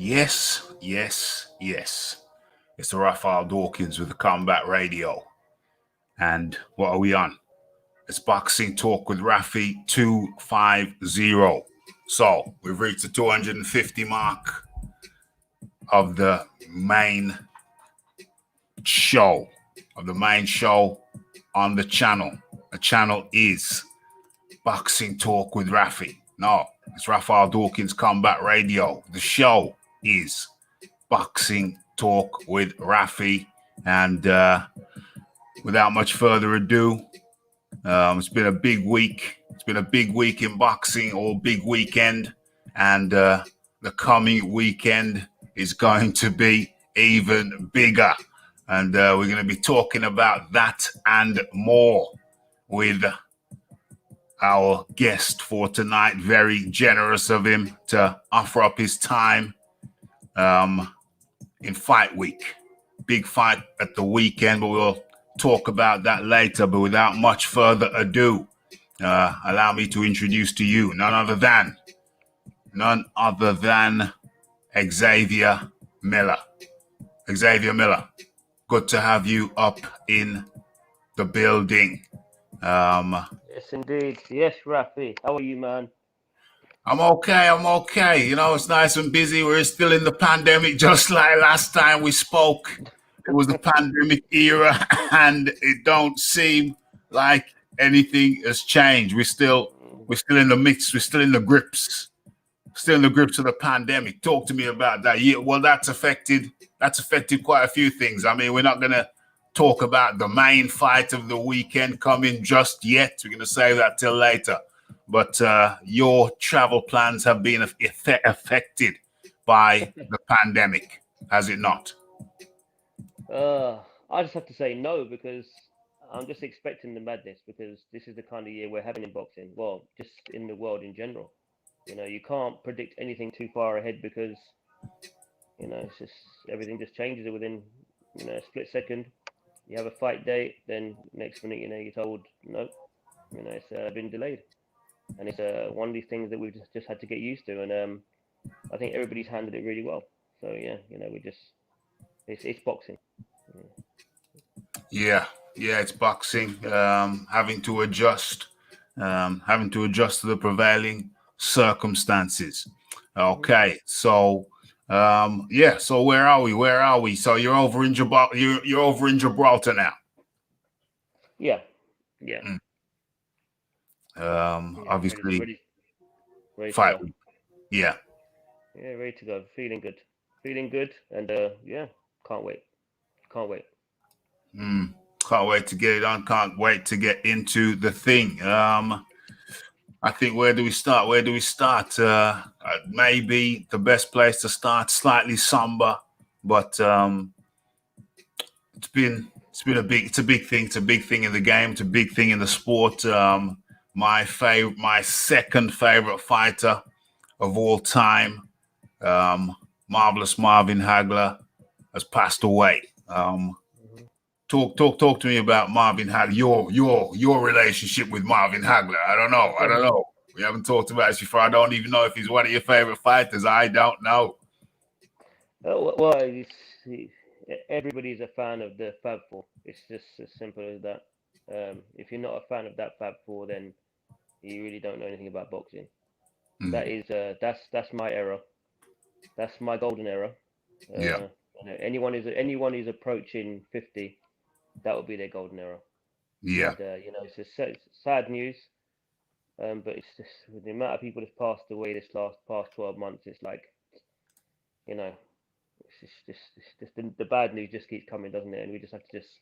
Yes, yes, yes. It's the Raphael Dawkins with the Combat Radio. And what are we on? It's Boxing Talk with Rafi 250. So we've reached the 250 mark of the main show, on the channel. The channel is Boxing Talk with Rafi. No, it's Raphael Dawkins Combat Radio. The show is Boxing Talk with Rafi. And without much further ado, it's been a big week. It's been a big week in boxing, or big weekend. And the coming weekend is going to be even bigger. And we're going to be talking about that and more with our guest for tonight. Very generous of him to offer up his time in fight week. Big fight at the weekend, but we'll talk about that later. But without much further ado, allow me to introduce to you none other than Xavier Miller. Xavier Miller, good to have you up in the building. Yes, indeed. Yes, Rafi. How are you, man? I'm okay. You know, it's nice and busy. We're still in the pandemic, just like last time we spoke. It was the pandemic era, and it don't seem like anything has changed. We're still in the mix. We're still in the grips. Still in the grips of the pandemic. Talk to me about that. Yeah, well, that's affected quite a few things. I mean, we're not gonna talk about the main fight of the weekend coming just yet. We're gonna save that till later. But your travel plans have been affected by the pandemic, has it not? I just have to say no because I'm just expecting the madness because this is the kind of year we're having in boxing. Well, just in the world in general. You can't predict anything too far ahead because, it's just everything just changes within, a split second. You have a fight date, then next minute, you're told, no, it's been delayed. And it's one of these things that we've just had to get used to. And I think everybody's handled it really well. So, yeah, it's boxing. Yeah, it's boxing. Having to adjust to the prevailing circumstances. Okay, so so where are we? So you're over in Gibraltar. You're over in Gibraltar now. Yeah, yeah. Obviously, ready fight to go. week. Yeah. Yeah, ready to go. Feeling good, and can't wait. Can't wait to get it on. Can't wait to get into the thing. I think where do we start? Maybe the best place to start, slightly somber, but it's a big thing. It's a big thing in the game. It's a big thing in the sport. My second favorite fighter of all time, marvelous Marvin Hagler, has passed away. Talk to me about Marvin Hagler. Your relationship with Marvin Hagler. I don't know. We haven't talked about this before. I don't even know if he's one of your favorite fighters. I don't know. Well, everybody's a fan of the Fab Four. It's just as simple as that. If you're not a fan of that Fab Four, then you really don't know anything about boxing. That is that's my era. That's my golden era. Yeah. Anyone who's approaching 50, that would be their golden era. Yeah. And it's just sad news. But it's just with the amount of people that's passed away this past 12 months, it's like, it's just the bad news just keeps coming, doesn't it? And we just have to just,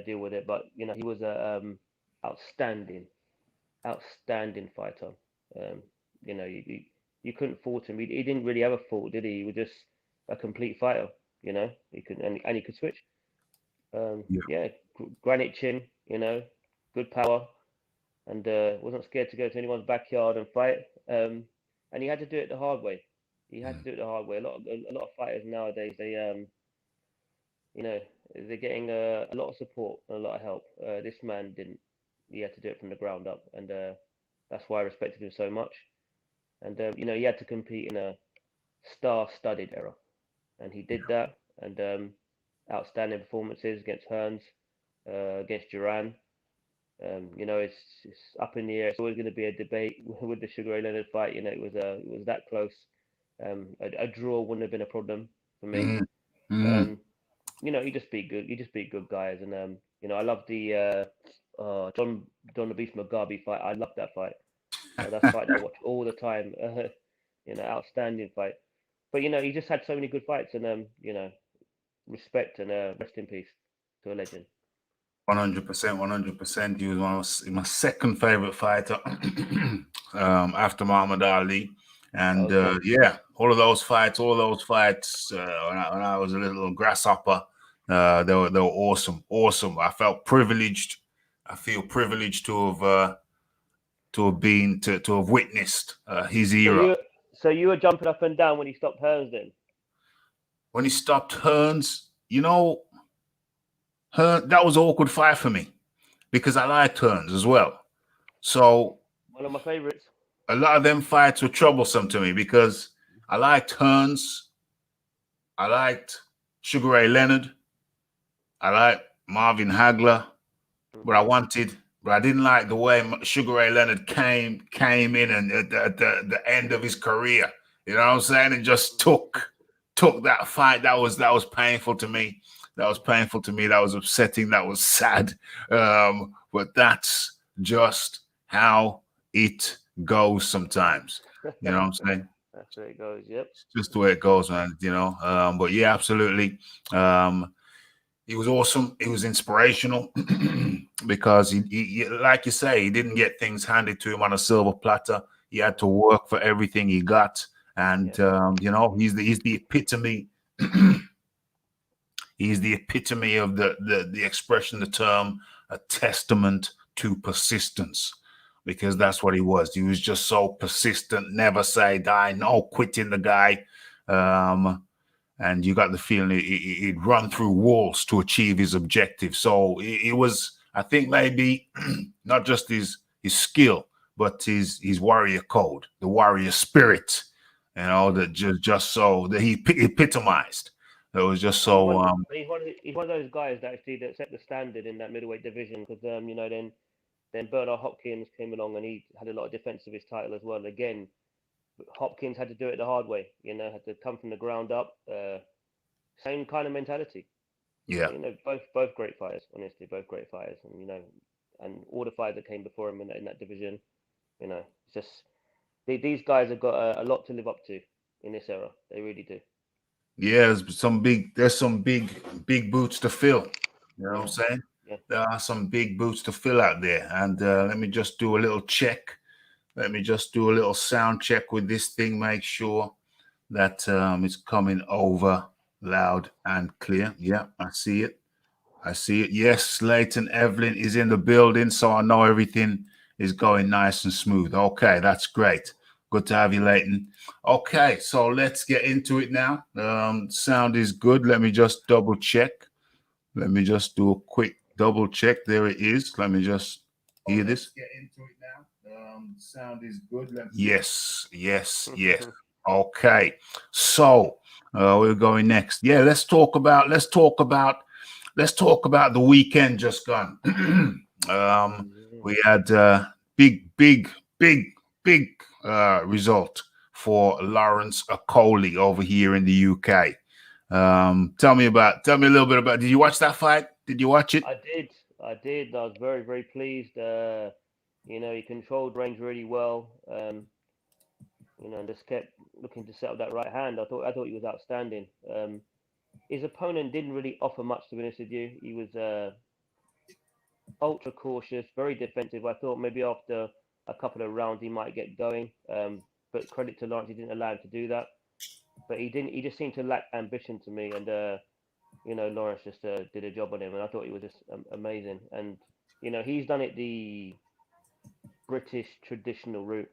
deal with it. But he was a outstanding, outstanding fighter. You couldn't fault him. He didn't really have a fault, did he? He was just a complete fighter. He could and he could switch. Granite chin. Good power, and wasn't scared to go to anyone's backyard and fight. And he had to do it the hard way. He had to do it the hard way. A lot of fighters nowadays, they're getting a lot of support and a lot of help. This man didn't. He had to do it from the ground up, and that's why I respected him so much. And he had to compete star-studded era, and he did that. And outstanding performances against Hearns, against Duran. It's up in the air. It's always going to be a debate with the Sugar Ray Leonard fight. It was that close. A draw wouldn't have been a problem for me. He just beat good. He just beat good guys, and I love the John the Beast Mugabe fight. I love that fight. That's a fight that I watch all the time. Outstanding fight. But he just had so many good fights, and respect and rest in peace to a legend. 100%, 100%. He was my second favorite fighter after Muhammad Ali. And all of those fights, when I was a little grasshopper, they were awesome. I felt privileged. I feel privileged to have witnessed his era. So you were jumping up and down when he stopped Hearns then? When he stopped Hearns, that was an awkward fight for me because I liked Hearns as well. So one of my favorites. A lot of them fights were troublesome to me because I liked Hearns, I liked Sugar Ray Leonard, I liked Marvin Hagler, but I didn't like the way Sugar Ray Leonard came in and at the end of his career. You know what I'm saying? And just took that fight. That was painful to me. That was upsetting. That was sad. But that's just how it goes sometimes. You know what I'm saying? That's the way it goes. Yep. It's just the way it goes, man. But yeah, absolutely. He was awesome. He was inspirational because he, like you say, he didn't get things handed to him on a silver platter. He had to work for everything he got, and he's the epitome. He's the epitome of the expression, the term, a testament to persistence, because that's what he was. He was just so persistent, never say die, no quitting the guy. And you got the feeling he'd run through walls to achieve his objective. So it was, I think, maybe not just his skill, but his warrior code, the warrior spirit, that just so that he epitomized. It was just so. He's one of those guys that set the standard in that middleweight division, because then Bernard Hopkins came along and he had a lot of defense of his title as well. Again, Hopkins had to do it the hard way. Had to come from the ground up. Same kind of mentality. Yeah. Both great fighters. Honestly, both great fighters, and all the fighters that came before him in that division. It's just these guys have got a lot to live up to in this era. They really do. Yeah, there's some big boots to fill. You know what I'm saying? Yeah. There are some big boots to fill out there. And let me just do a little check. Let me just do a little sound check with this thing. Make sure that it's coming over loud and clear. Yeah, I see it. Yes, Leighton Evelyn is in the building, so I know everything is going nice and smooth. Okay, that's great. Good to have you, Leighton. Okay, so let's get into it now. Sound is good. Let me just double check. Let me just do a quick double check. There it is. Let me just hear this. Let's get into it now. Sound is good. Yes. Okay, so we're going next. Yeah, let's talk about the weekend just gone. We had big result for Lawrence Okolie over here in the UK. Tell me a little bit about. Did you watch that fight? Did you watch it? I did. I was very, very pleased. He controlled range really well. And just kept looking to set up that right hand. I thought he was outstanding. His opponent didn't really offer much, to be honest with you. He was ultra cautious, very defensive. I thought maybe after a couple of rounds he might get going. But credit to Lawrence, he didn't allow him to do that. But he just seemed to lack ambition to me. And Lawrence just did a job on him, and I thought he was just amazing. And he's done it the British traditional route.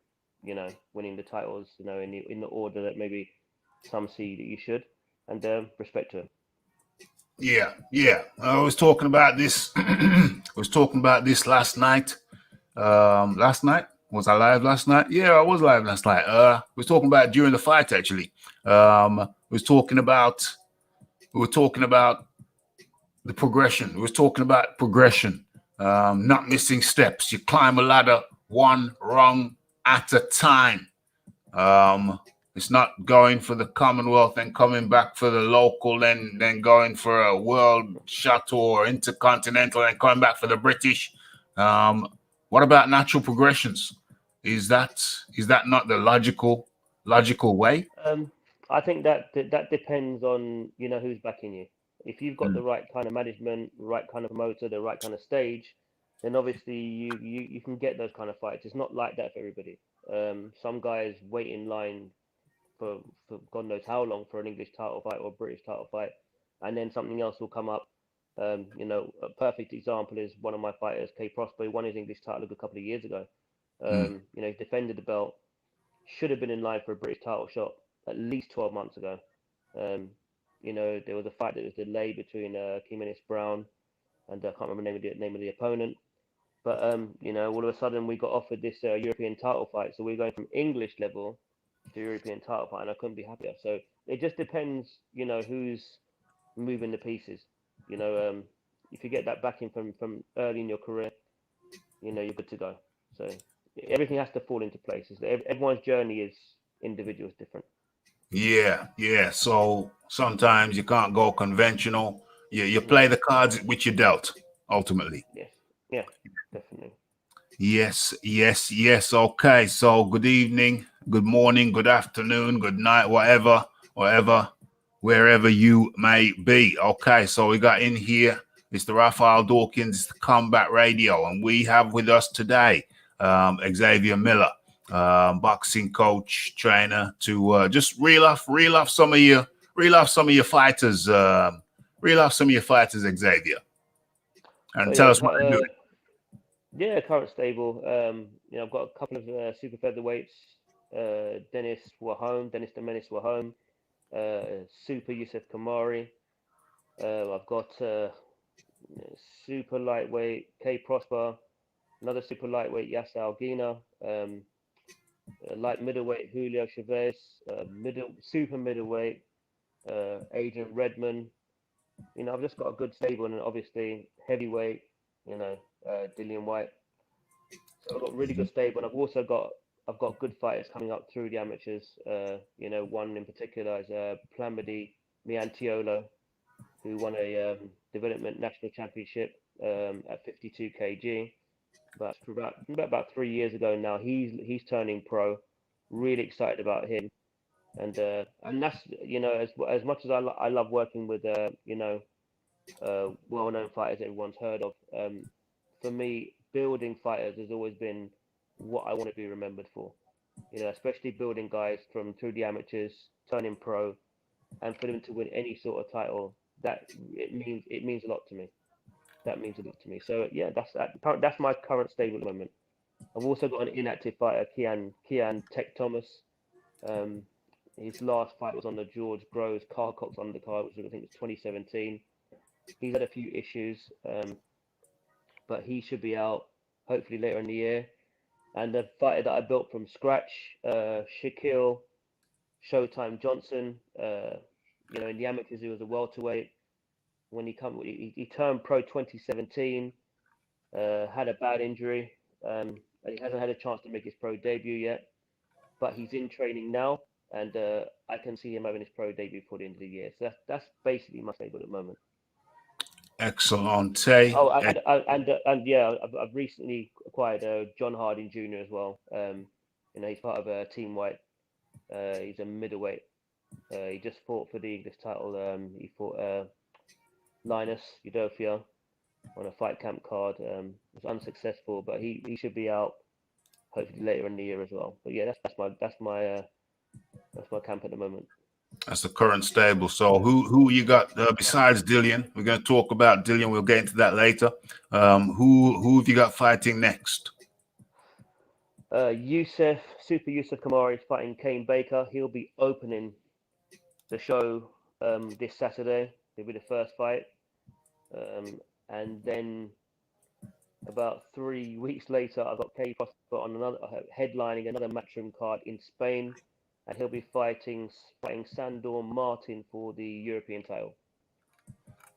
Winning the titles, in the order that maybe some see that you should, and respect to him. Yeah. I was talking about this. Last night. Was I live last night? Yeah, I was live last night. We was talking about during the fight actually. We were talking about the progression. We was talking about progression. Not missing steps. You climb a ladder one rung at a time. It's not going for the Commonwealth and coming back for the local, then going for a world shuttle or intercontinental and coming back for the British. What about natural progressions? Is that not the logical way? I think that depends on who's backing you. If you've got the right kind of management, right kind of promoter, the right kind of stage, then obviously you can get those kind of fights. It's not like that for everybody. Some guys wait in line for God knows how long for an English title fight or a British title fight, and then something else will come up. A perfect example is one of my fighters, K Prosper, who won his English title a couple of years ago. He defended the belt, should have been in line for a British title shot at least 12 months ago. There was a fight that was delayed between Jimenez Brown and I can't remember the name of the opponent. But all of a sudden we got offered this European title fight, so we're going from English level to European title fight, and I couldn't be happier. So it just depends, who's moving the pieces. If you get that backing from early in your career, you're good to go. So everything has to fall into place. Everyone's journey is individual, is different. Yeah. So sometimes you can't go conventional. You play the cards which you dealt, ultimately. Yes. Yeah, definitely. Yes. Okay. So good evening, good morning, good afternoon, good night, whatever, wherever you may be. Okay. So we got in here Mr. Raphael Dawkins, it's the Combat Radio, and we have with us today Xavier Miller, boxing coach, trainer, to just reel off some of your fighters, Xavier, and tell us what they're doing. Yeah, current stable. I've got a couple of super featherweights. Dennis the Menace were home. Super Yusuf Kamari. I've got super lightweight K Prosper. Another super lightweight Yasser Alguina. Light middleweight Julio Chavez. Super middleweight Adrian Redmond. I've just got a good stable, and obviously heavyweight. Dillian Whyte. So I've got really good stable, and I've got good fighters coming up through the amateurs. One in particular is Plamidi Miantiolo, who won a development national championship at 52 kg. But about 3 years ago now, he's turning pro. Really excited about him, and that's as much as I love working with well-known fighters everyone's heard of. For me, building fighters has always been what I want to be remembered for. Especially building guys from through the amateurs, turning pro, and for them to win any sort of title, it means a lot to me. That means a lot to me. So yeah, that's my current stable at the moment. I've also got an inactive fighter, Kian Tech Thomas. His last fight was on the George Groves Carcox undercard, which I think was 2017. He's had a few issues, but he should be out hopefully later in the year. And the fighter that I built from scratch, Shaquille Showtime Johnson. In the amateurs he was a welterweight. When he turned pro 2017, had a bad injury, and he hasn't had a chance to make his pro debut yet. But he's in training now, and I can see him having his pro debut before the end of the year. So that's basically my stable at the moment. Excellent. Oh, and yeah, I've recently acquired John Harding Jr. as well. He's part of Team Whyte. He's a middleweight. He just fought for the English title. He fought Linus Udofia on a fight camp card. Was unsuccessful, but he should be out hopefully later in the year as well. But yeah, that's my camp at the moment. That's the current stable. So who you got besides Dillian? We're going to talk about Dillian. We'll get into that later. Who have you got fighting next? Super Yusuf Kamari is fighting Kane Baker. He'll be opening the show this Saturday. It'll be the first fight. And then About 3 weeks later, I got K Prosper on another headlining another matchroom card in Spain, and he'll be fighting Sandor Martin for the European title.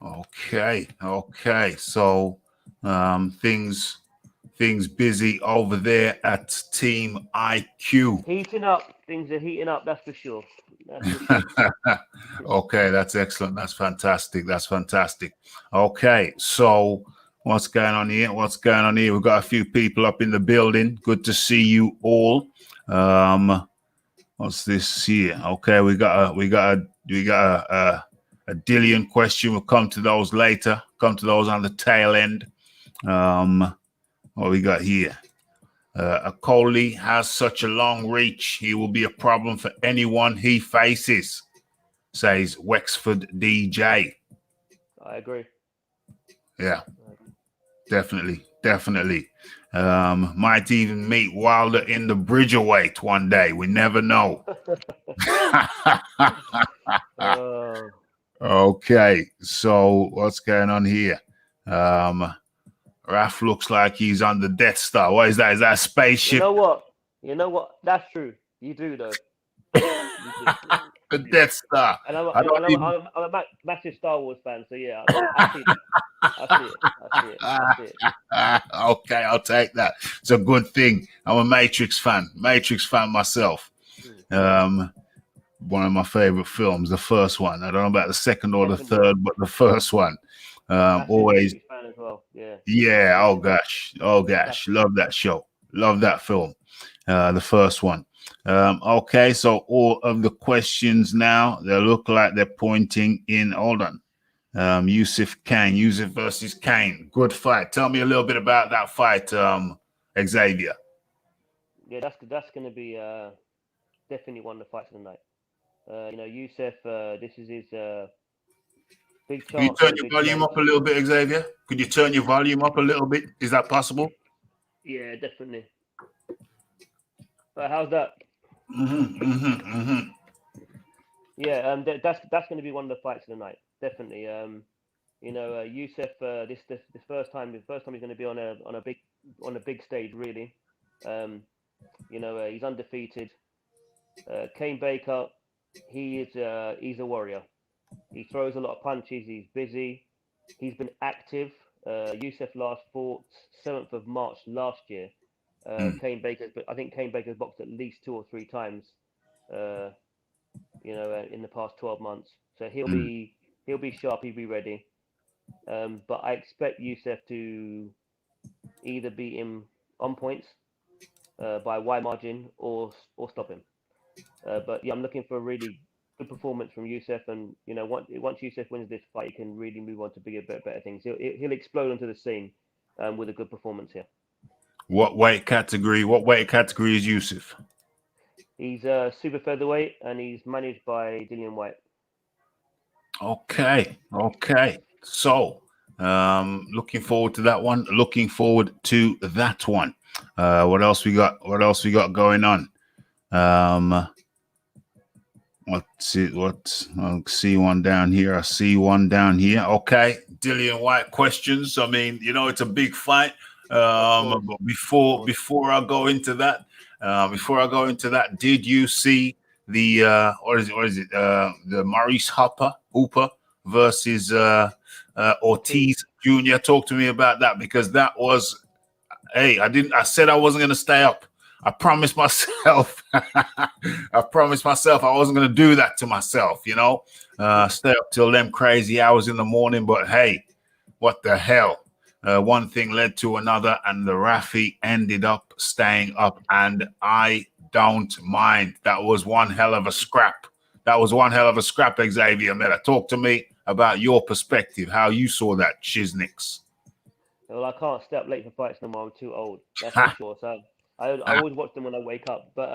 Okay. So things busy over there at Team IQ. Heating up. Things are heating up, that's for sure. Okay, that's excellent. That's fantastic. Okay, so what's going on here? We've got a few people up in the building. Good to see you all. What's this here? Okay, we got a Dillian question. We'll come to those later. Come to those on the tail end. What we got here? Akoli has such a long reach. He will be a problem for anyone he faces, says Wexford DJ. I agree. Yeah, definitely. Might even meet Wilder in the bridgerweight one day. We never know. Okay, so what's going on here? Raph looks like he's on the Death Star. What is that? Is that a spaceship? You know what? That's true. You do, though. The Death Star. And I'm a massive Star Wars fan, so yeah, I see that. I see it. Okay, I'll take that. It's a good thing. I'm a Matrix fan myself. One of my favorite films, the first one. I don't know about the second or the third, but the first one. Always. Fan as well. Yeah. Yeah. Oh gosh. Love that show. Love that film. The first one. Okay, so all of the questions now, they look like they're pointing in. Hold on. Yusuf versus Kane. Good fight. Tell me a little bit about that fight, Xavier. Yeah, that's going to be definitely one of the fights of the night. Yusuf, this is his big chance. Can you turn your volume up a little bit, Xavier? Could you turn your volume up a little bit? Is that possible? Yeah, definitely. But how's that? Yeah, that's going to be one of the fights of the night, definitely. Yusuf, this first time he's going to be on a big stage, really. He's undefeated. Kane Baker, he's a warrior. He throws a lot of punches. He's busy. He's been active. Yusuf last fought 7th of March last year. I think Kane Baker's boxed at least 2 or 3 times, in the past 12 months. So he'll be sharp. He'll be ready. But I expect Yusuf to either beat him on points by a wide margin or stop him. But yeah, I'm looking for a really good performance from Yusuf, and once Yusuf wins this fight, he can really move on to bigger, better things. He'll explode onto the scene with a good performance here. What weight category is Yusuf? He's super featherweight, and he's managed by Dillian Whyte. Okay. So, looking forward to that one. What else we got going on? Let's see. I see one down here. Okay, Dillian Whyte questions. I mean, it's a big fight. But before I go into that, did you see the the Maurice Hooper versus Ortiz Jr.? Talk to me about that, because that was, I said I wasn't going to stay up. I promised myself I wasn't going to do that to myself, stay up till them crazy hours in the morning. But hey, what the hell? One thing led to another, and the Rafi ended up staying up, and I don't mind. That was one hell of a scrap. Xavier Miller. Talk to me about your perspective, how you saw that, Shiznix. Well, I can't stay up late for fights no more. I'm too old. That's for sure. So I always watch them when I wake up. But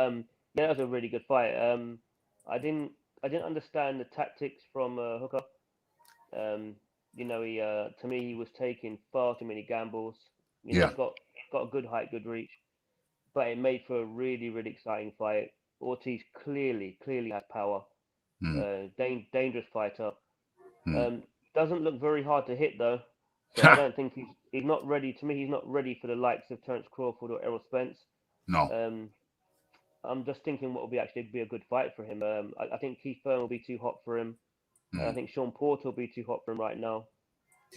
that was a really good fight. I didn't understand the tactics from Hooker. He to me, he was taking far too many gambles. He's got a good height, good reach, but it made for a really, really exciting fight. Ortiz clearly has power. Dangerous fighter. Doesn't look very hard to hit though. So I don't think he's not ready. To me, he's not ready for the likes of Terence Crawford or Errol Spence. No. I'm just thinking what will be a good fight for him. I think Keith Thurman will be too hot for him. I think Sean Porter will be too hot for him right now.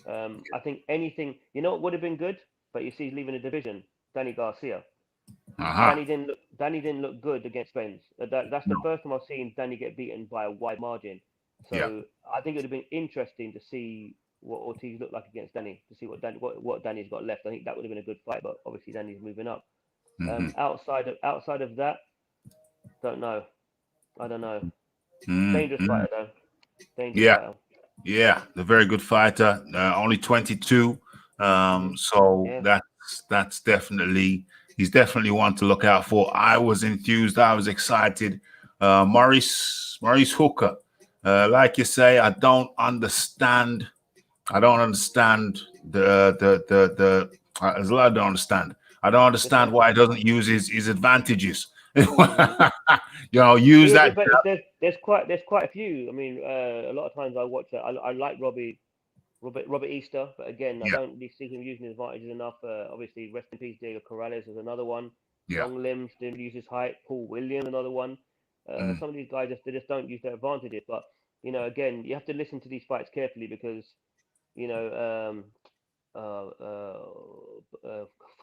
I think anything, what would have been good, but you see, he's leaving the division. Danny Garcia. Danny didn't look good against Spence. That's the first time I've seen Danny get beaten by a wide margin. So I think it would have been interesting to see what Ortiz looked like against Danny, to see what Danny's got left. I think that would have been a good fight, but obviously Danny's moving up. Outside of that, don't know. I don't know. Dangerous fighter though. Dangerous fighter. Yeah, a very good fighter. Only 22. So that's definitely, he's definitely one to look out for. I was enthused. I was excited. Maurice Hooker. Like you say, I don't understand the there's a lot I don't understand. I don't understand why he doesn't use his advantages. Use that. But there's quite a few. I mean, a lot of times I watch it. I like Robert Easter, but again, I don't really see him using his advantages enough. Obviously, rest in peace, Diego Corrales is another one. Long limbs, didn't use his height. Paul Williams, another one. Some of these guys just don't use their advantages. But again, you have to listen to these fights carefully because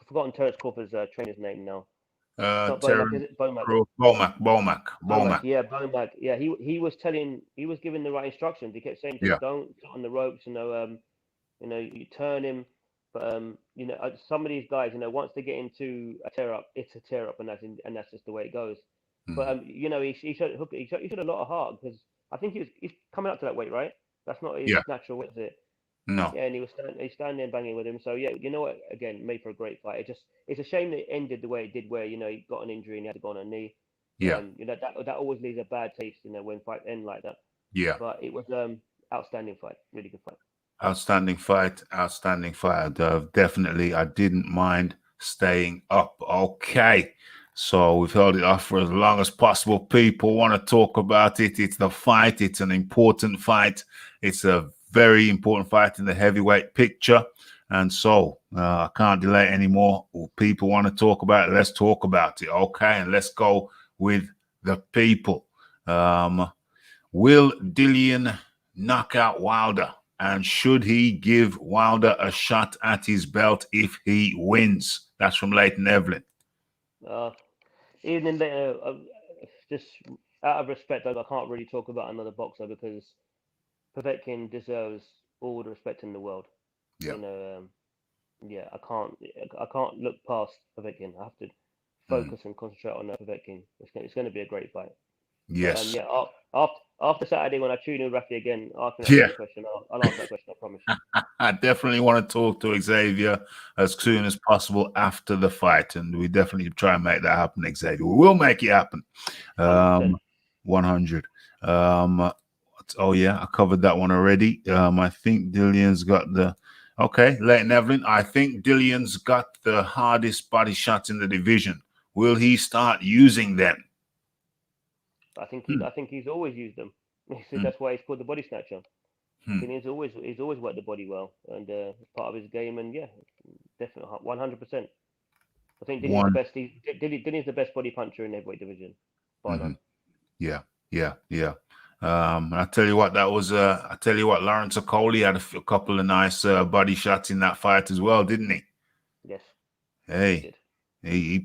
forgotten Terence Crawford's trainer's name now. Not Bomac, is it? Bomac. Bomac. Yeah, Bomac. Yeah, he was giving the right instructions. He kept saying, "Don't sit on the ropes." You turn him. But some of these guys, once they get into a tear up, it's a tear up, and that's just the way it goes. But he showed a lot of heart because I think he's coming up to that weight, right? That's not his natural weight, is it? No. Yeah, and he's standing there banging with him. So yeah, you know what? Again, made for a great fight. It's a shame that it ended the way it did, where he got an injury and he had to go on a knee. Yeah. That always leaves a bad taste, when fights end like that. Yeah. But it was outstanding fight, really good fight. Outstanding fight. Definitely, I didn't mind staying up. Okay. So we've held it off for as long as possible. People want to talk about it. It's the fight. It's an important fight. It's a very important fight in the heavyweight picture. And so I can't delay anymore. People want to talk about it. Let's talk about it. Okay. And let's go with the people. Will Dillian knock out Wilder? And should he give Wilder a shot at his belt if he wins? That's from Leighton Evelyn. Even just out of respect, I can't really talk about another boxer because Povetkin deserves all the respect in the world. Yeah. I can't look past Povetkin. I have to focus and concentrate on Povetkin. It's going to be a great fight. Yes. After Saturday when I tune in Raphael again, asking that question, I'll answer that question. I promise you. I definitely want to talk to Xavier as soon as possible after the fight, and we definitely try and make that happen, Xavier. We will make it happen. 100. Oh yeah, I covered that one already. I think Dillian's got Leighton Evelyn. I think Dillian's got the hardest body shots in the division. Will he start using them? I think he's always used them. That's why he's called the body snatcher. He's always worked the body well, and it's part of his game. And yeah, definitely 100%. I think Dillian's the best. Dillian's the best body puncher in the heavyweight division. Yeah. I tell you what, Lawrence Okoli had a couple of nice body shots in that fight as well, didn't he? Yes. Hey. He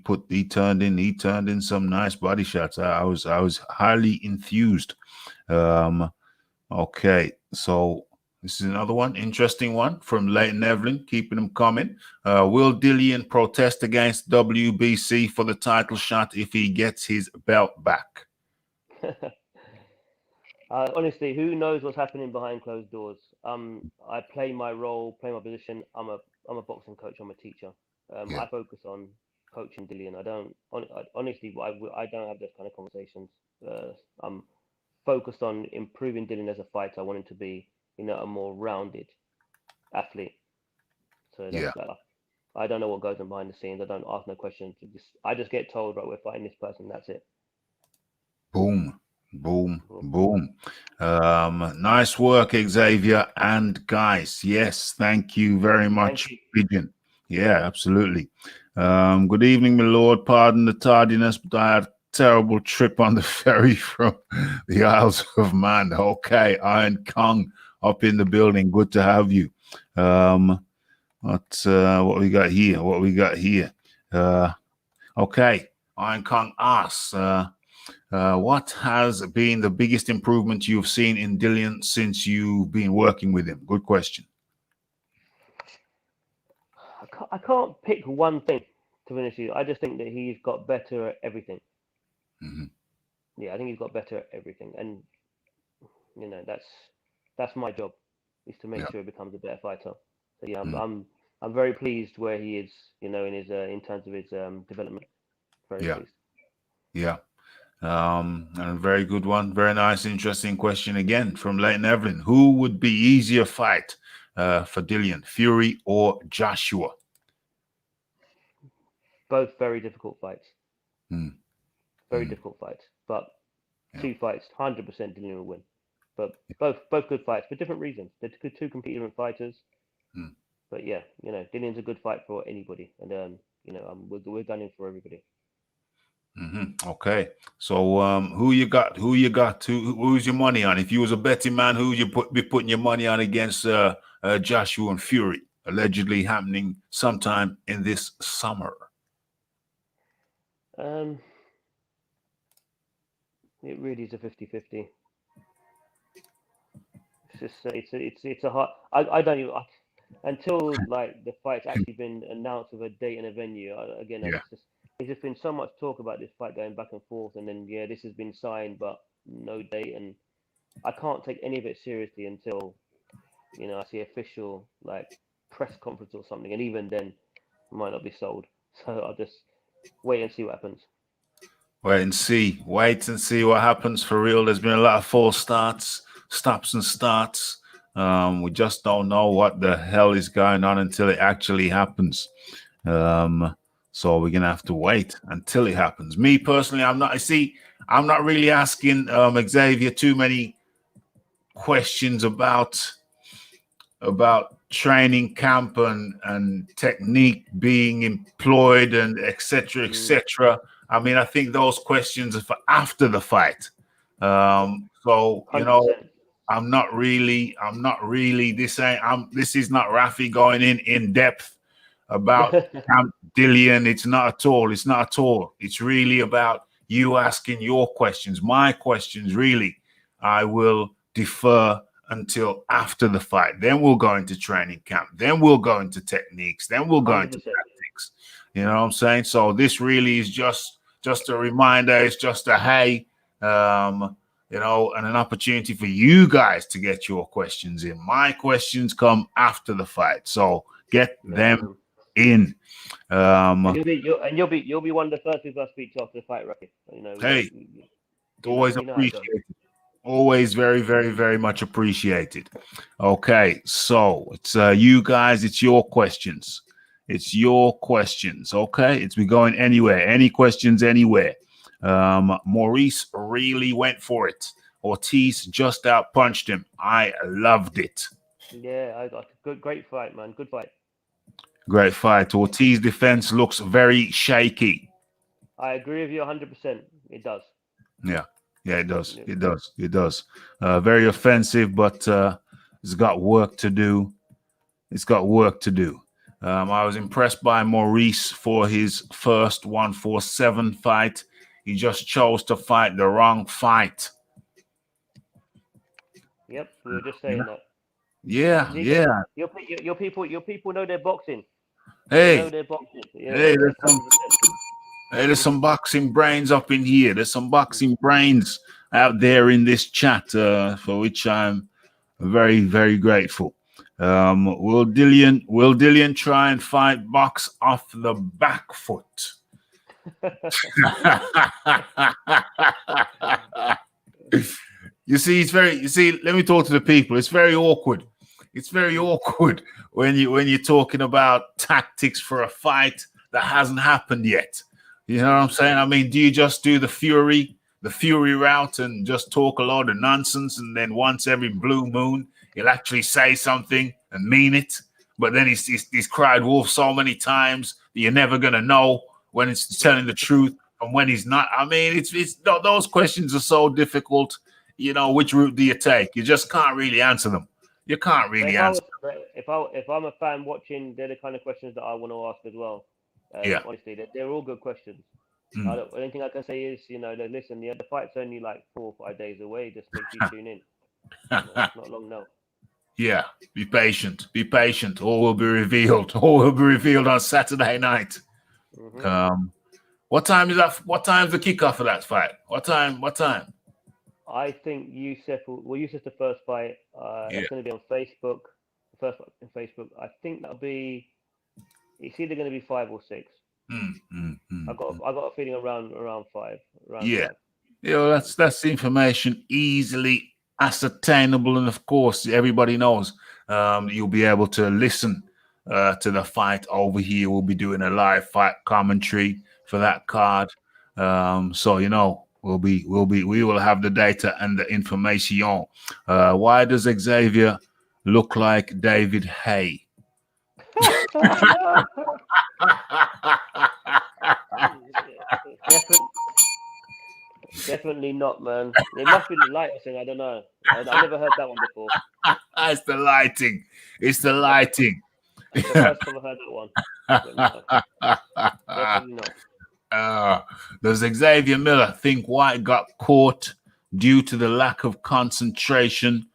turned in some nice body shots. I was highly enthused. Okay, so this is another one, interesting one from Leighton Evelyn, keeping them coming. Will Dillian protest against WBC for the title shot if he gets his belt back? Honestly, who knows what's happening behind closed doors? I play my role, play my position. I'm a boxing coach. I'm a teacher. I focus on coaching Dillian. I don't have those kind of conversations. I'm focused on improving Dillian as a fighter. I want him to be, a more rounded athlete. So I don't know what goes on behind the scenes. I don't ask no questions. I just get told, right, we're fighting this person. That's it. Boom. Boom, boom. Nice work, Xavier and guys. Yes, thank you very much, Thank you. Pigeon. Yeah, absolutely. Good evening, my lord. Pardon the tardiness, but I had a terrible trip on the ferry from the Isles of Man. Okay, Iron Kong up in the building. Good to have you. What we got here? What we got here? Okay, Iron Kong asks. What has been the biggest improvement you've seen in Dillian since you've been working with him? Good question. I can't pick one thing, to be honest with you. I just think that he's got better at everything. Mm-hmm. Yeah, I think he's got better at everything, and that's my job, is to make sure he becomes a better fighter. So yeah, I'm very pleased where he is, in his in terms of his development. Very pleased. Yeah. And a very good one. Very nice, interesting question again from Leighton Evelyn. Who would be easier fight for Dillian, Fury or Joshua? Both very difficult fights. Very Mm. difficult fights. But two fights, 100% Dillian will win. But both good fights for different reasons. They're two completely different fighters. But yeah, Dillian's a good fight for anybody, and we're gunning for everybody. Okay, so who you got? Who's your money on? If you was a betting man, who you be putting your money on against Joshua and Fury, allegedly happening sometime in this summer? It really is a 50-50. It's just it's a hard. I don't even until like the fight's actually been announced with a date and a venue. There's just been so much talk about this fight going back and forth, and then this has been signed, but no date, and I can't take any of it seriously until I see official like press conference or something, and even then, it might not be sold. So I'll just wait and see what happens. Wait and see what happens for real. There's been a lot of false starts, stops and starts. We just don't know what the hell is going on until it actually happens. So we're gonna have to wait until it happens. Me personally, I'm not really asking Xavier too many questions about training camp and technique being employed and etc. etc. I mean, I think those questions are for after the fight. So 100%. I'm not really this is not Rafi going in depth about Camp Dillian. It's not at all. It's really about you asking your questions. My questions, really, I will defer until after the fight. Then we'll go into training camp. Then we'll go into techniques. Then we'll go 100%. Into tactics. You know what I'm saying? So this really is just a reminder. It's just a hey, and an opportunity for you guys to get your questions in. My questions come after the fight, so get them in. You'll be one of the first people I speak to after the fight, right? Hey, always appreciated. Always very, very, very much appreciated. Okay, so it's you guys. It's your questions. It's your questions. Okay, it's be going anywhere. Any questions anywhere. Maurice really went for it. Ortiz just outpunched him. I loved it. Yeah, I got great fight, man. Good fight. Great fight. Ortiz defense looks very shaky. I agree with you 100%. It does. Yeah, it does. It does. Very offensive, but it's got work to do. I was impressed by Maurice for his first 147 fight. He just chose to fight the wrong fight. Yep, we were just saying that. Yeah. Your people know their boxing. Hey, they know their boxing. Yeah, there's some boxing brains up in here. There's some boxing brains out there in this chat, for which I'm very, very grateful. Will Dillian try and fight box off the back foot? You see, let me talk to the people. It's very awkward. When you're talking about tactics for a fight that hasn't happened yet. You know what I'm saying? I mean, do you just do the Fury the Fury route and just talk a lot of nonsense, and then once every blue moon he'll actually say something and mean it. But then he's cried wolf so many times that you're never gonna know when it's telling the truth and when he's not. I mean, it's those questions are so difficult. You know, which route do you take? You just can't really answer them. You can't really answer. If I'm a fan watching, they're the kind of questions that I want to ask as well. Yeah. Honestly, they're all good questions. The only thing I can say is, listen, the fight's only like 4 or 5 days away. Just make sure you tune in. It's not long now. Yeah, be patient. Be patient. All will be revealed. All will be revealed on Saturday night. What time is that? What time is the kickoff for that fight? What time? I think Youssef the first fight. It's going to be on Facebook. The first fight on Facebook. I think that'll be. It's either going to be 5 or 6. I got a feeling around 5. Yeah, that's information easily ascertainable, and of course, everybody knows you'll be able to listen to the fight over here. We'll be doing a live fight commentary for that card, so we will have the data and the information. Why does Xavier look like David Hay? Definitely not, man. It must be the lighting. I don't know. I've never heard that one before. It's the lighting. It's the lighting. That's the first time I've heard that one. Definitely not. Does Xavier Miller think Whyte got caught due to the lack of concentration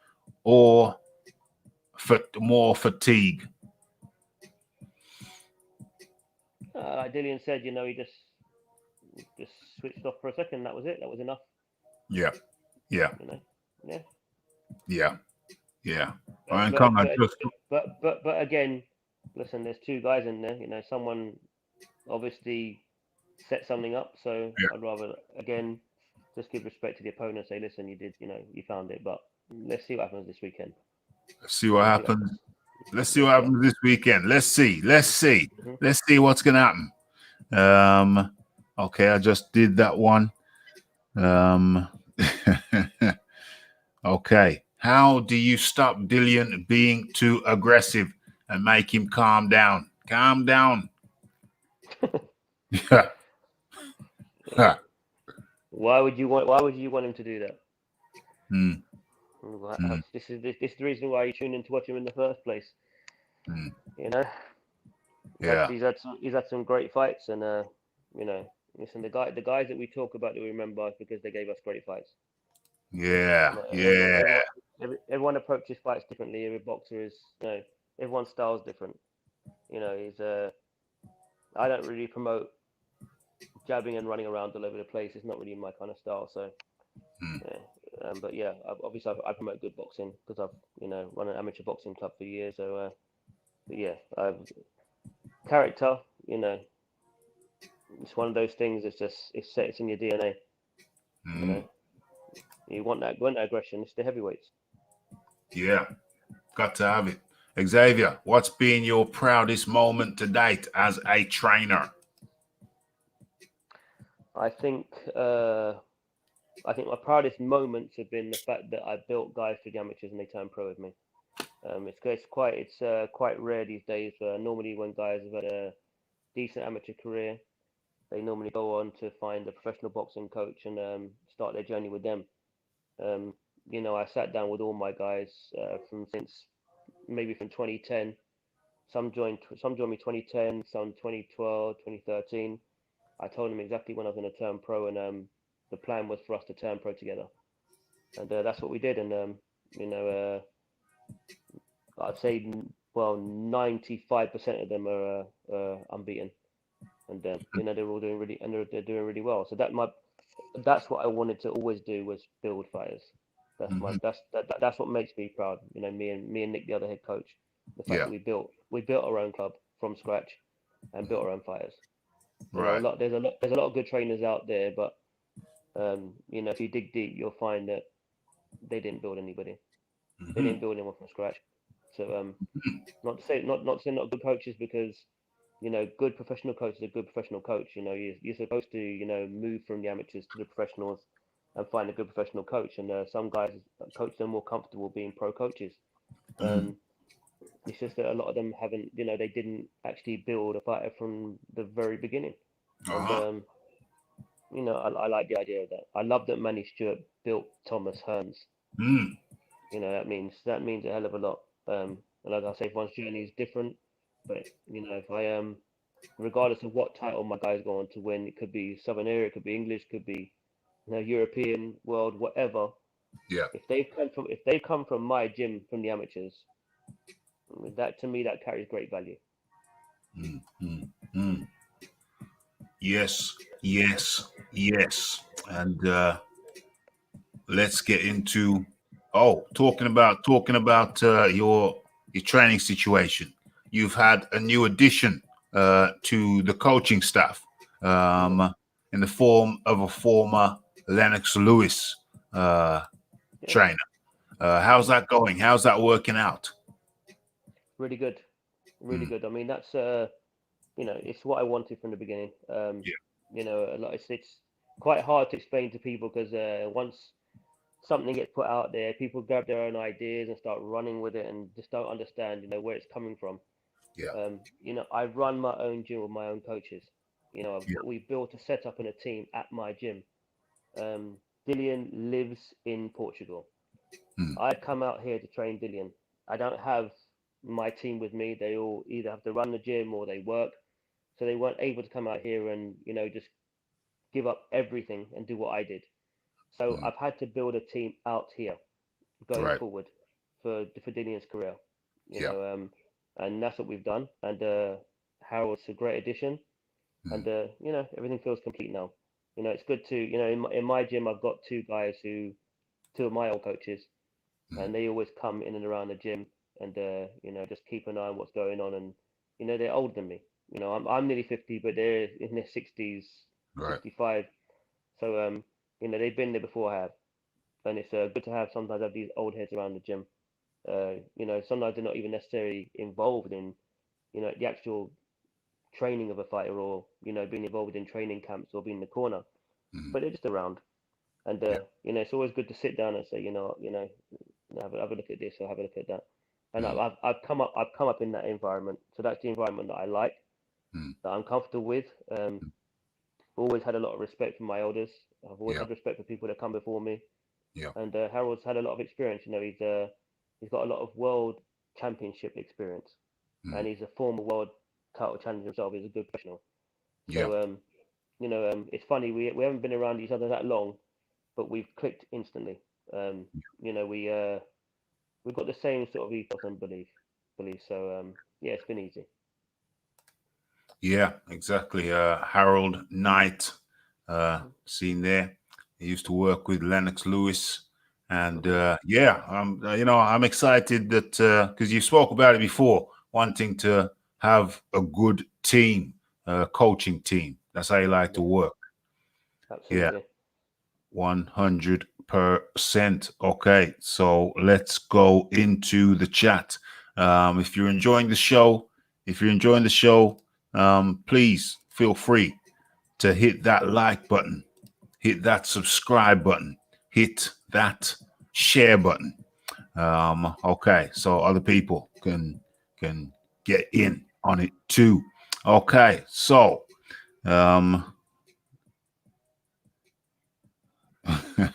or more fatigue? Like Dillian said, he just switched off for a second. That was it. That was enough. Yeah. Yeah. But again, listen. There's 2 guys in there. Someone obviously set something up. So I'd rather again just give respect to the opponent. Say, listen, you did. You found it. But let's see what happens this weekend. Let's see what happens. Let's see what happens this weekend. Let's see. Let's see what's gonna happen. Okay, I just did that one. Okay. How do you stop Dillian being too aggressive and make him calm down? Calm down. Why would you want him to do that? This is the reason why you tune in to watch him in the first place. Yeah. He's had some great fights, and listen, the guys that we talk about that we remember because they gave us great fights. Yeah. Everyone approaches fights differently. Every boxer is, everyone's style is different. I don't really promote jabbing and running around all over the place. It's not really my kind of style. So, but yeah, obviously I promote good boxing because I've run an amateur boxing club for years. So, but yeah, character, it's one of those things. It's in your DNA. You want that aggression. It's the heavyweights. Yeah, got to have it. Xavier, what's been your proudest moment to date as a trainer? I think my proudest moments have been the fact that I built guys for the amateurs and they turned pro with me. It's quite rare these days. Normally, when guys have had a decent amateur career, they normally go on to find a professional boxing coach and start their journey with them. I sat down with all my guys from 2010. Some joined me 2010, some 2012, 2013. I told them exactly when I was going to turn pro, and the plan was for us to turn pro together, and that's what we did. And I'd say 95% of them are unbeaten, and they're all doing really, and they're doing really well. So that's what I wanted to always do, was build fighters. That's what makes me proud. Me and Nick, the other head coach, the fact that we built our own club from scratch and built our own fighters. Right. There's a lot of good trainers out there, but if you dig deep, you'll find that they didn't build anybody. They didn't build anyone from scratch. So not to say not good coaches, because good professional coach is a good professional coach. You're supposed to move from the amateurs to the professionals and find a good professional coach. And some guys, coaches are more comfortable being pro coaches. Mm. It's just that a lot of them haven't, they didn't actually build a fighter from the very beginning. And Uh-huh. I like the idea of that. I love that Manny Stewart built Thomas Hearns. Mm. That means a hell of a lot. And like I say, everyone's journey is different. But if I regardless of what title my guys go on to win, it could be Southern Area, it could be English, could be European, world, whatever. Yeah. If they've come from my gym from the amateurs, that to me that carries great value. Mm. Mm. Mm. Yes. Yes. Yes. And let's get into talking about your training situation. You've had a new addition to the coaching staff Yeah, um, in the form of a former Lennox Lewis uh, yeah, trainer. How's hmm that going? How's that working out? really good, really Mm, good. I mean, it's what I wanted from the beginning. yeah, A lot, it's quite hard to explain to people because once something gets put out there, people grab their own ideas and start running with it and just don't understand, where it's coming from. yeah, I run my own gym with my own coaches. yeah. We built a setup and a team at my gym. Um, Dillian lives in Portugal. Mm, I come out here to train Dillian. I don't have my team with me. They all either have to run the gym or they work, so they weren't able to come out here and just give up everything and do what I did. So mm. I've had to build a team out here going Right. forward for Dillian's career. You Yeah. know, um, and that's what we've done. And Harold's a great addition. And Mm, everything feels complete now. It's good to in my gym I've got two of my old coaches, mm. and they always come in and around the gym and just keep an eye on what's going on. And they're older than me. I'm nearly 50, but they're in their 60s, Right. 65. So they've been there before I have, and it's good to sometimes have these old heads around the gym. Sometimes they're not even necessarily involved in the actual training of a fighter, or being involved in training camps or being in the corner, Mm, but they're just around. And yeah. it's always good to sit down and say, have a look at this or have a look at that. And Mm, I've come up in that environment, so that's the environment that I like, mm, that I'm comfortable with. mm. Always had a lot of respect for my elders. I've always Yeah. had respect for people that come before me. Yeah. And Harold's had a lot of experience. He's got a lot of world championship experience, Mm, and he's a former world title challenger himself. He's a good professional. yeah. So it's funny, we haven't been around each other that long, but we've clicked instantly. Um, you know, we've got the same sort of ethos and belief. So yeah, it's been easy. Yeah, exactly. Harold Knight, Hmm seen there. He used to work with Lennox Lewis, and hmm yeah, I'm excited that because you spoke about it before, wanting to have a good team, coaching team. That's how you like to Yeah, work. Yeah, absolutely. 100%. Okay, so let's go into the chat. If you're enjoying the show, if you're enjoying the show, please feel free to hit that like button, hit that subscribe button, hit that share button. Okay, so other people can get in on it too. Okay, so um,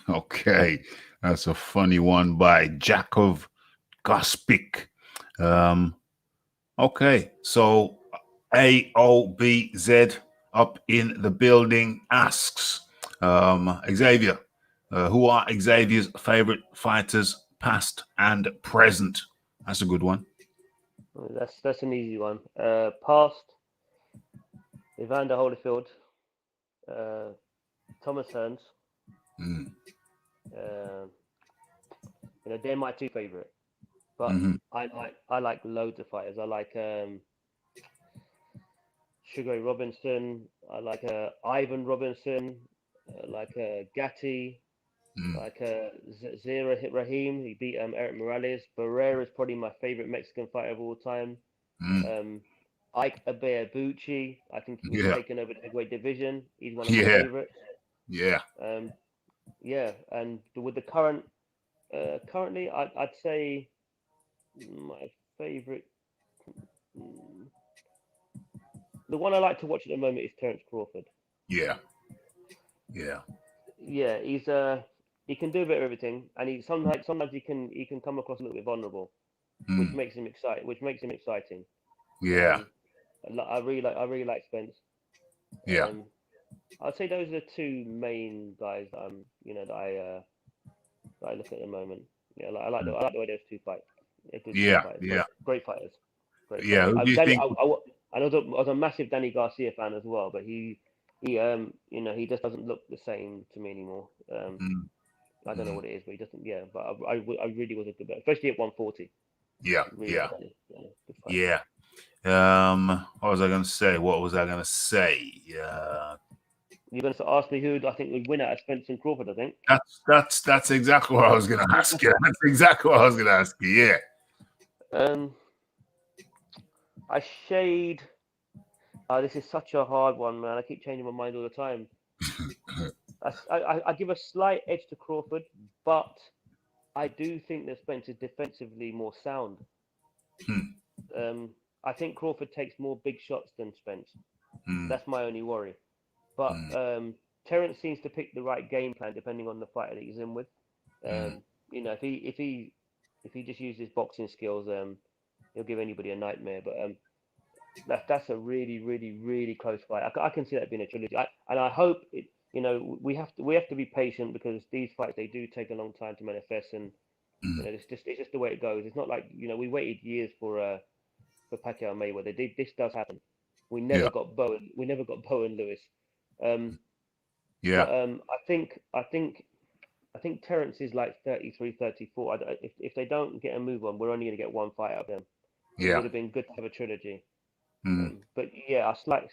okay, that's a funny one by Jakov Gospic. Um, okay, so AOBZ up in the building asks Xavier, who are Xavier's favorite fighters, past and present? That's a good one. That's an easy one. Past Evander Holyfield, uh, Thomas Hearns. Mm, Uh, they're my two favorite. But hmm I like loads of fighters. I like Sugar Ray Robinson. I like Ivan Robinson. Like Gatti. mm, Like Zera Rahim. He beat Eric Morales. Barrera is probably my favorite Mexican fighter of all time. mm. Um, Ike Abeabuchi. I think he was Yeah, taking over the heavyweight division. He's one of my yeah, favorites. yeah. Um, Yeah, and with the current, currently, I'd say my favorite, mm, the one I like to watch at the moment is Terence Crawford. Yeah, yeah. Yeah, he can do a bit of everything, and sometimes he can come across a little bit vulnerable, which Mm, makes him excite, which makes him exciting. yeah, Um, I really like Spence. yeah, Um, I'd say those are the two main guys that that I look at the moment. Yeah, mm, I like the way those two fight. They're good, good yeah, fighters, yeah, great fighters, great yeah. fighters. Who do you Danny, think? I was a massive Danny Garcia fan as well, but he just doesn't look the same to me anymore. Mm, I don't know mm, what it is, but he doesn't. Yeah, but I really was a good, especially at 140. yeah, Really yeah, like Danny. Yeah, good fighter. yeah. What was I going to say? What was I going to say? You're going to ask me who I think would win out of Spence and Crawford. I think. That's exactly what I was going to ask you. That's exactly what I was going to ask you. Yeah. um, I shade. This is such a hard one, man. I keep changing my mind all the time. I give a slight edge to Crawford, but I do think that Spence is defensively more sound. Hmm, Um, I think Crawford takes more big shots than Spence. hmm, That's my only worry. But hmm, Terence seems to pick the right game plan depending on the fighter that he's in with. hmm. If he just uses boxing skills, he'll give anybody a nightmare. But that's a really close fight. I can see that being a trilogy, and I hope it. We have to be patient because these fights they do take a long time to manifest, and Hmm. it's just the way it goes. It's not like we waited years for Pacquiao and Mayweather. This does happen. Yeah, We never got Bo and Lewis. Um, yeah, but I think Terence is like 33, 34. If they don't get a move on, we're only going to get one fight out of them. It yeah. would have been good to have a trilogy. Hmm. But yeah, slight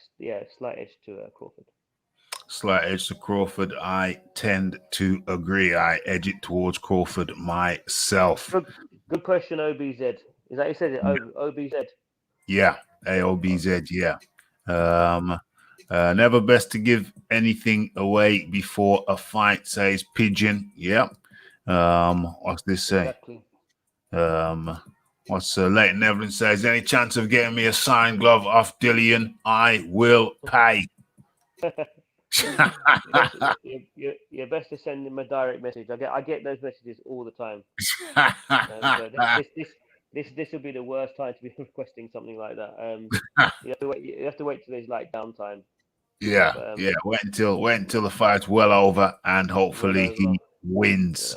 edge to Crawford. Slight edge to Crawford. I tend to agree. I edge it towards Crawford myself. Good, good question. OBZ. Is that you said it? OBZ. Yeah, AOBZ. Okay. Yeah. Okay. Um, never best to give anything away before a fight, says Pigeon. Yeah. What's this say? Exactly. Um, what's Leighton Evelyn says? Any chance of getting me a signed glove off Dillian? I will pay. You're best to send him a direct message. I get those messages all the time. But this will be the worst time to be requesting something like that. You have to wait till there's like downtime. Yeah, But yeah. Wait until the fight's well over, and well hopefully over. he wins.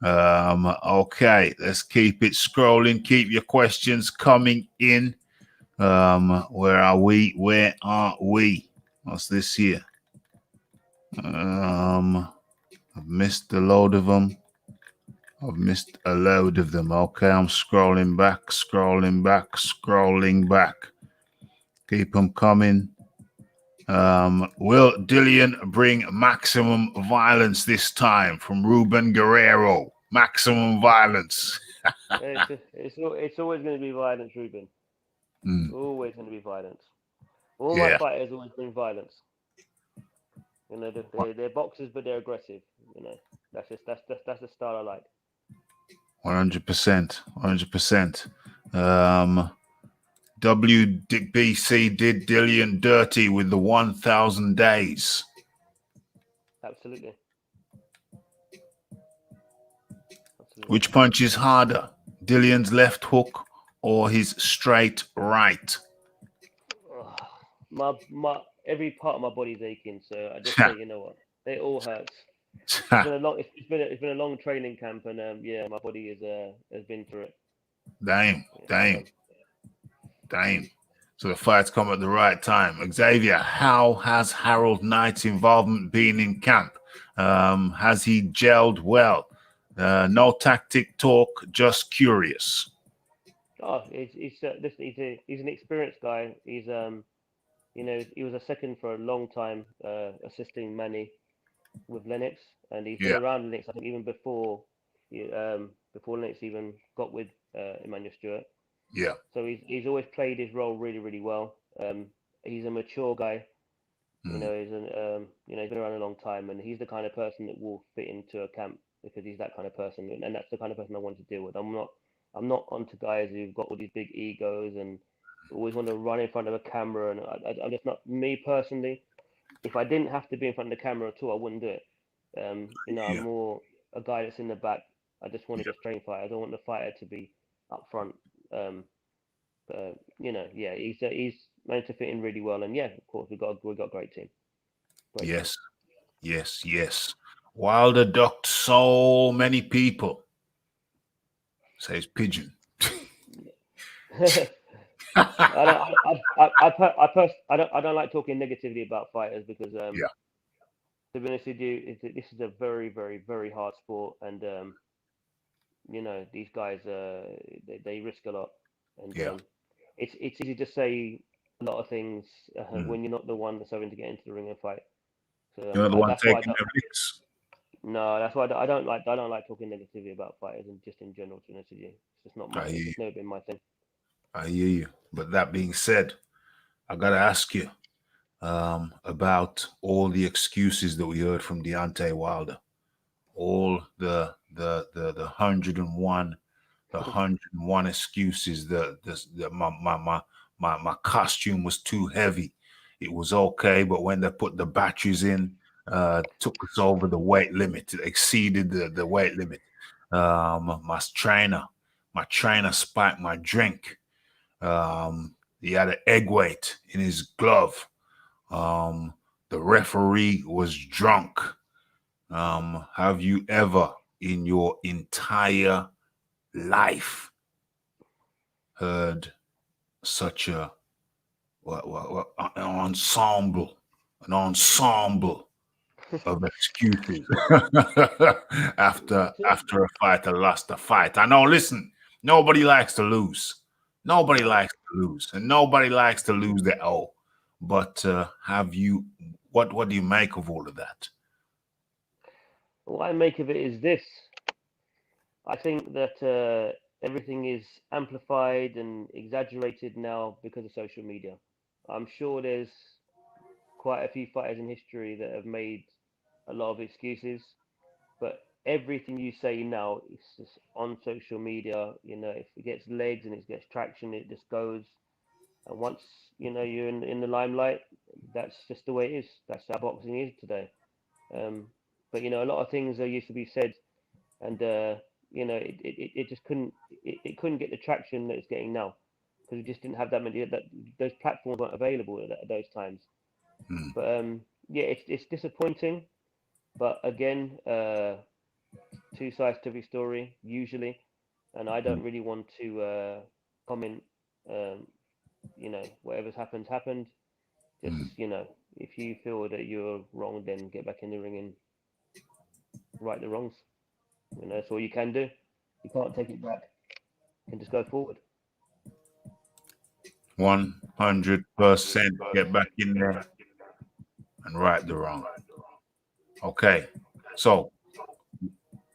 Well Okay, let's keep it scrolling. Keep your questions coming in. Where are we? Where are we? What's this here? I've missed a load of them. I've missed a load of them. Okay, I'm scrolling back, scrolling back, scrolling back. Keep them coming. Will Dillian bring maximum violence this time? From Ruben Guerrero. Maximum violence. it's always going to be violence, Ruben. Mm, Always going to be violence. All my yeah, fighters always bring violence. They're boxers, but they're aggressive. That's the style I like. 100%. 100%. WBC did Dillian dirty with the 1,000 days. Absolutely, absolutely. Which punch is harder, Dillian's left hook or his straight right? Ugh. My every part of my body's aching, so I just say, you know what, it all hurts. It's been a long training camp, and yeah, my body has been through it. Damn, Yeah, damn, damn. So the fights come at the right time. Xavier, how has Harold Knight's involvement been in camp? Has he gelled well? No tactic talk, just curious. oh, listen, he's an experienced guy. He was a second for a long time, assisting Manny with Lennox, and he's been Yeah, around Lennox, I think, even before Lennox even got with Emmanuel Stewart. yeah. So he's always played his role really well. He's a mature guy. You know, he's he's been around a long time, and he's the kind of person that will fit into a camp because he's that kind of person, and that's the kind of person I want to deal with. I'm not onto guys who've got all these big egos and always want to run in front of a camera, and I'm just not me personally. If I didn't have to be in front of the camera at all, I wouldn't do it. I'm Yeah. more a guy that's in the back. I just want to Yeah. just train fight. I don't want the fighter to be up front. Yeah, he's managed to fit in really well, and yeah, of course we got a great team. Great team. Yes. Yes. Yes. Wilder ducked so many people. Says pigeon. I don't. I don't like talking negatively about fighters because Yeah. to be honest with you, this is a very, very, very hard sport, and these guys they risk a lot, and Yeah. it's easy to say a lot of things Mm. when you're not the one that's having to get into the ring and fight. So You're the one that's why I taking don't. the risks. No, that's why I don't like talking negatively about fighters and just in general. To be honest with you, it's just not I hear it's you. just never been my thing. I hear you. But that being said, I gotta ask you about all the excuses that we heard from Deontay Wilder. All the 101 excuses. My costume was too heavy. It was okay, but when they put the batteries in, took us over the weight limit. It exceeded the weight limit. My trainer spiked my drink. He had an egg weight in his glove. The referee was drunk. Have you ever in your entire life heard such an ensemble of excuses after a fighter lost a fight? I know. Listen, nobody likes to lose. Nobody No. likes to lose, and nobody likes to lose their O. But have you? What do you make of all of that? What I make of it is this. I think that everything is amplified and exaggerated now because of social media. I'm sure there's quite a few fighters in history that have made a lot of excuses, but everything you say now is just on social media. If it gets legs and it gets traction, it just goes. And once you're in the limelight, that's just the way it is. That's how boxing is today. Um, but a lot of things that used to be said, and it just couldn't get the traction that it's getting now because we just didn't have that many those platforms weren't available at those times. Hmm. But yeah, it's disappointing. But again, two sides to every story usually, and I Hmm. don't really want to comment. Um, whatever's happened. Just Hmm. if you feel that you're wrong, then get back in the ring and right the wrongs. That's all you can do. You can't take it back. You can just go forward. 100% get back in there and right the wrong. Okay, so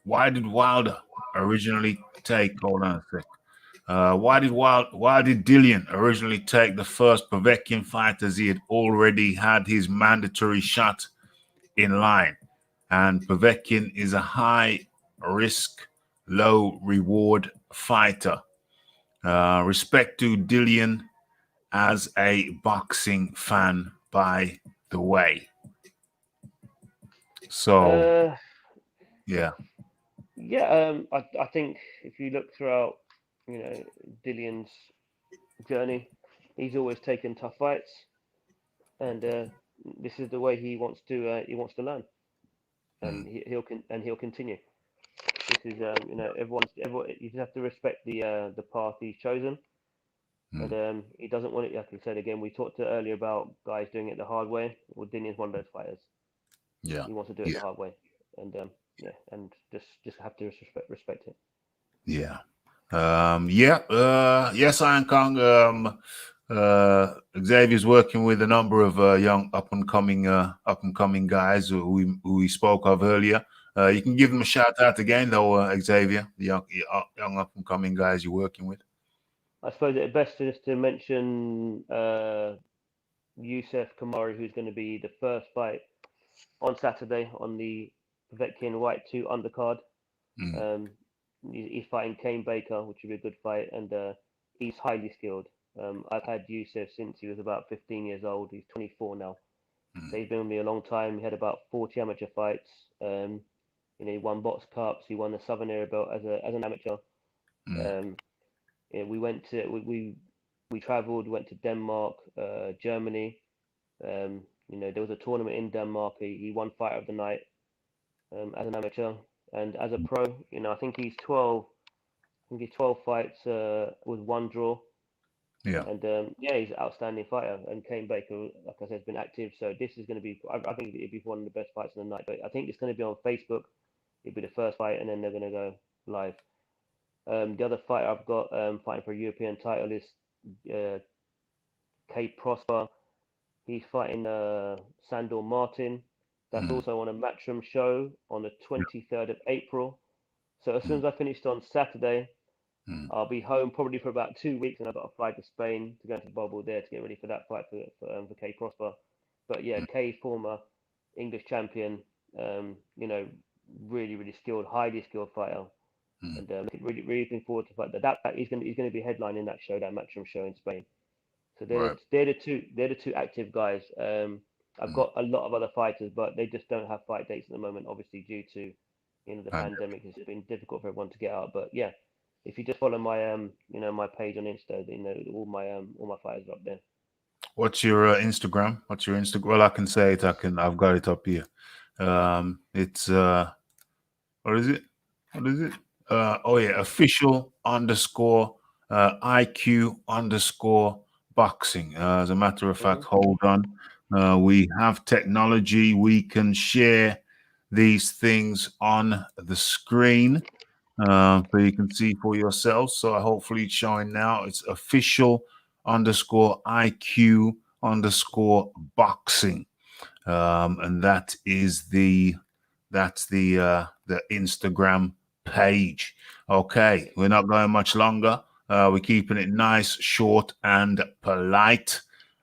why did Wilder originally take? Hold on a sec. Why did Dillian originally take the first Povetkin fight, as he had already had his mandatory shot in line? And Povetkin is a high risk, low reward fighter. Respect to Dillian as a boxing fan, by the way. So Uh, yeah. yeah. I think if you look throughout, Dillian's journey, he's always taken tough fights, and this is the way he wants to learn, Mm, and he'll continue. This is everyone. You just have to respect the path he's chosen. And mm, he doesn't want it. Like I said again, we talked earlier about guys doing it the hard way. Well, Dini's one of those fighters. yeah. He wants to do it Yeah. the hard way, and yeah, and just have to respect it. Yeah. Yes, Iron Kong. Xavier's working with a number of young up and coming guys who we spoke of earlier. You can give them a shout out again, though, Xavier, the young up and coming guys you're working with. I suppose it's best just to mention Youssef Kamari, who's going to be the first fight on Saturday on the Povetkin Whyte 2 undercard. He's fighting Kane Baker, which would be a good fight, and he's highly skilled. I've had Youssef since he was about 15 years old. He's 24 now. So he's been with me a long time. He had about 40 amateur fights. He won box cups. He won the Southern Area belt as an amateur. We went to we travelled, went to Denmark, Germany. There was a tournament in Denmark. He won Fighter of the Night as an amateur, and as a pro, I think he's 12. I think he's 12 fights with 1 draw. Yeah. And he's an outstanding fighter. And Kane Baker, like I said, has been active. So this is going to be, I think it'll be one of the best fights of the night. But I think it's going to be on Facebook. It'll be the first fight, and then they're going to go live. The other fighter I've got fighting for a European title is Kay Prosper. He's fighting Sandor Martin. That's also on a Matchroom show on the 23rd of April. So as soon as I finished on Saturday, I'll be home probably for about 2 weeks, and I've got to fly to Spain to go to Bobble there to get ready for that fight for Kay Prosper. But yeah, Kay, former English champion, really, really skilled, highly skilled fighter. And really, really looking forward to fight that. He's going to be headlining that show, that Matchroom show in Spain. So they're the two active guys. I've got a lot of other fighters, but they just don't have fight dates at the moment, obviously due to the pandemic. It's been difficult for everyone to get out. But yeah, if you just follow my my page on Insta, all my fighters are up there. What's your Instagram? Well, I can say it. I've got it up here. It's what is it? Official _ IQ _ boxing. As a matter of fact, hold on. We have technology. We can share these things on the screen so you can see for yourselves. So hopefully it's showing now. It's official _ IQ _ boxing. And that's the Instagram page. Okay, we're not going much longer. We're keeping it nice, short, and polite.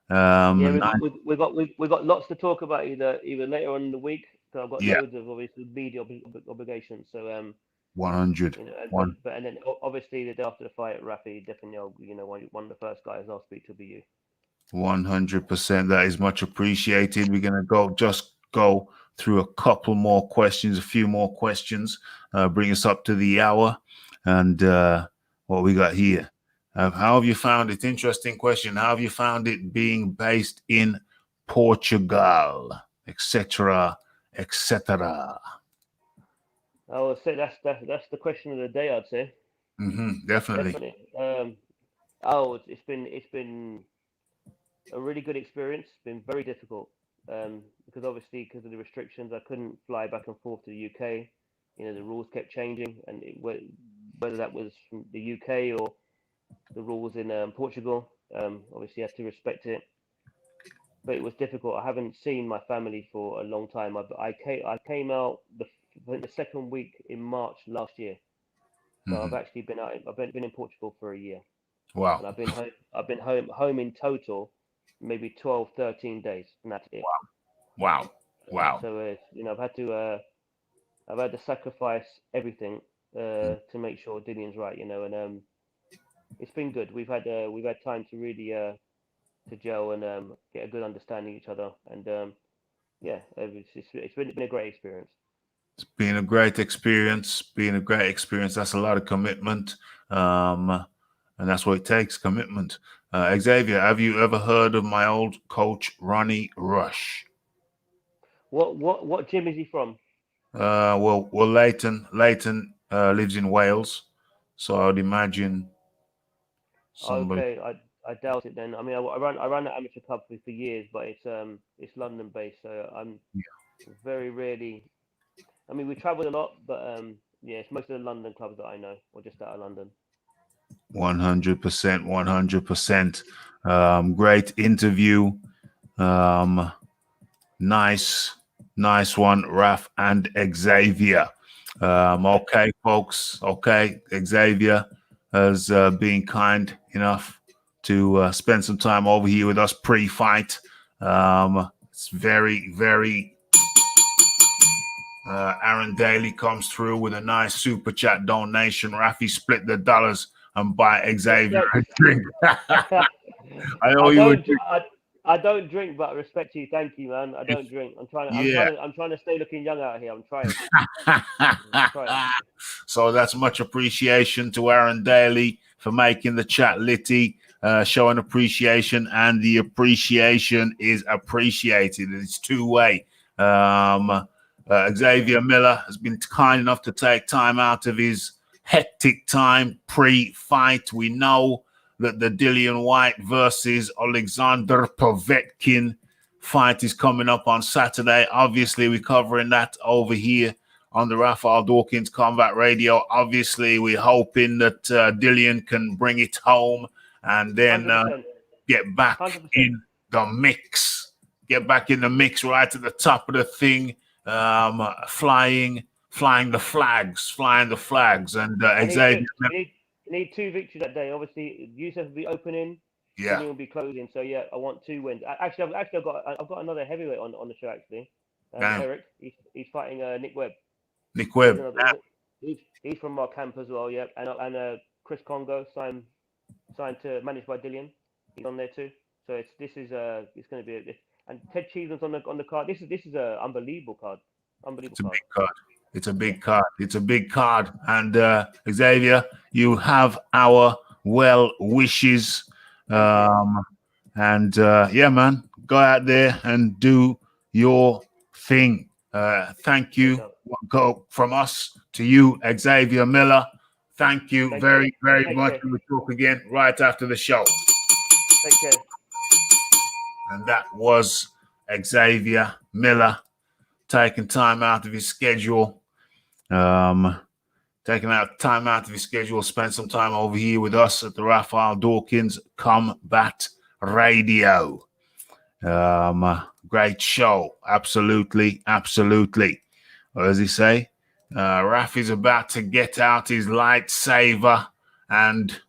We got lots to talk about either later on in the week. So I've got loads of obviously media obligations. So 100. But and then obviously the day after the fight, Rafi, definitely, one of the first guys I'll speak to will be you. 100%. That is much appreciated. We're gonna go through a couple more questions, a few more questions, bring us up to the hour. And what we got here. How have you found it? Interesting question. How have you found it being based in Portugal, etc., etc.? I would say that's the question of the day. I'd say. Definitely. It's been a really good experience. It's been very difficult because obviously because of the restrictions, I couldn't fly back and forth to the UK. The rules kept changing, and whether that was from the UK or the rules in Portugal, obviously I had to respect it. But it was difficult. I haven't seen my family for a long time. I came out the second week in March last year. So I've actually been out. I've been in Portugal for a year. Wow. And I've been home in total maybe 12, 13 days, and that's it. Wow. So I've had to sacrifice everything to make sure Dillian's right, and it's been good. We've had time to really to gel and get a good understanding of each other, and it's been a great experience. It's been a great experience. That's a lot of commitment, and that's what it takes, commitment. Xavier, have you ever heard of my old coach Ronnie Rush? What gym is he from? Well, Leighton lives in Wales, so I would imagine somebody. Okay, I doubt it then. I mean, I ran an amateur club for years, but it's London based, so I'm very rarely. I mean, we traveled a lot, but it's most of the London clubs that I know, or just out of London. 100%. Great interview. Nice one, Raph and Xavier. Okay, folks. Okay, Xavier has been kind enough to spend some time over here with us pre-fight. It's very, very. Aaron Daly comes through with a nice super chat donation. Rafi split the dollars and buy Xavier a drink. I know you would. I don't drink, but I respect you. Thank you, man. I don't drink. I'm trying to stay looking young out here. I'm trying. So that's much appreciation to Aaron Daly for making the chat litty, showing appreciation, and the appreciation is appreciated. It's two-way. Xavier Miller has been kind enough to take time out of his hectic time pre-fight. We know that the Dillian Whyte versus Alexander Povetkin fight is coming up on Saturday. Obviously, we're covering that over here on the Raphael Dawkins Combat Radio. Obviously, we're hoping that Dillian can bring it home and then get back 100%. In the mix. Get back in the mix right at the top of the thing. Flying the flags, and Xavier. You need 2 victories that day. Obviously, Yusuf will be opening. Yeah, will be closing. So yeah, I want 2 wins. I've got another heavyweight on the show actually. Eric, he's fighting Nick Webb. Nick Webb. He's from our camp as well. Yeah, and Chris Congo signed to managed by Dillian. He's on there too. So it's going to be and Ted Cheeseman's on the card. This is an unbelievable card. It's a big card. And Xavier, you have our well wishes. Yeah, man, go out there and do your thing. Thank you. Go from us to you, Xavier Miller. Thank you very much. We'll talk again right after the show. Take care. And that was Xavier Miller taking time out of his schedule. Spend some time over here with us at the Raphael Dawkins Combat Radio. Great show. Absolutely. What does he say? Rafi's about to get out his lightsaber and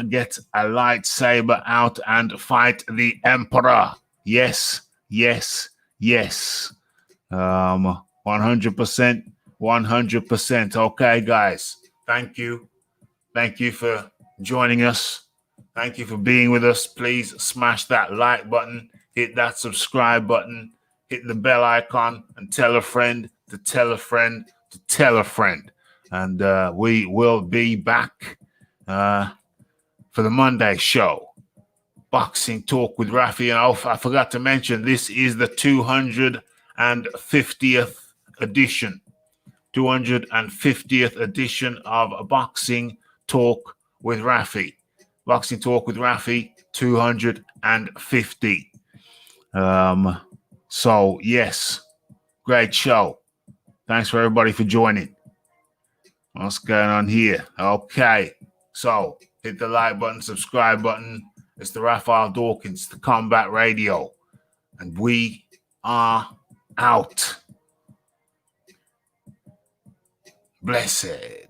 get a lightsaber out and fight the Emperor. Yes. 100%. Okay, guys. Thank you for joining us. Thank you for being with us. Please smash that like button, hit that subscribe button, hit the bell icon, and tell a friend to tell a friend to tell a friend. And we will be back for the Monday show. Boxing Talk with Raphael. I forgot to mention, this is the 250th edition. 250th edition of Boxing Talk with Rafi. Boxing Talk with Rafi, 250. So, yes, great show. Thanks for everybody for joining. What's going on here? Okay, so hit the like button, subscribe button. It's the Raphael Dawkins, the Combat Radio. And we are out. Blessed.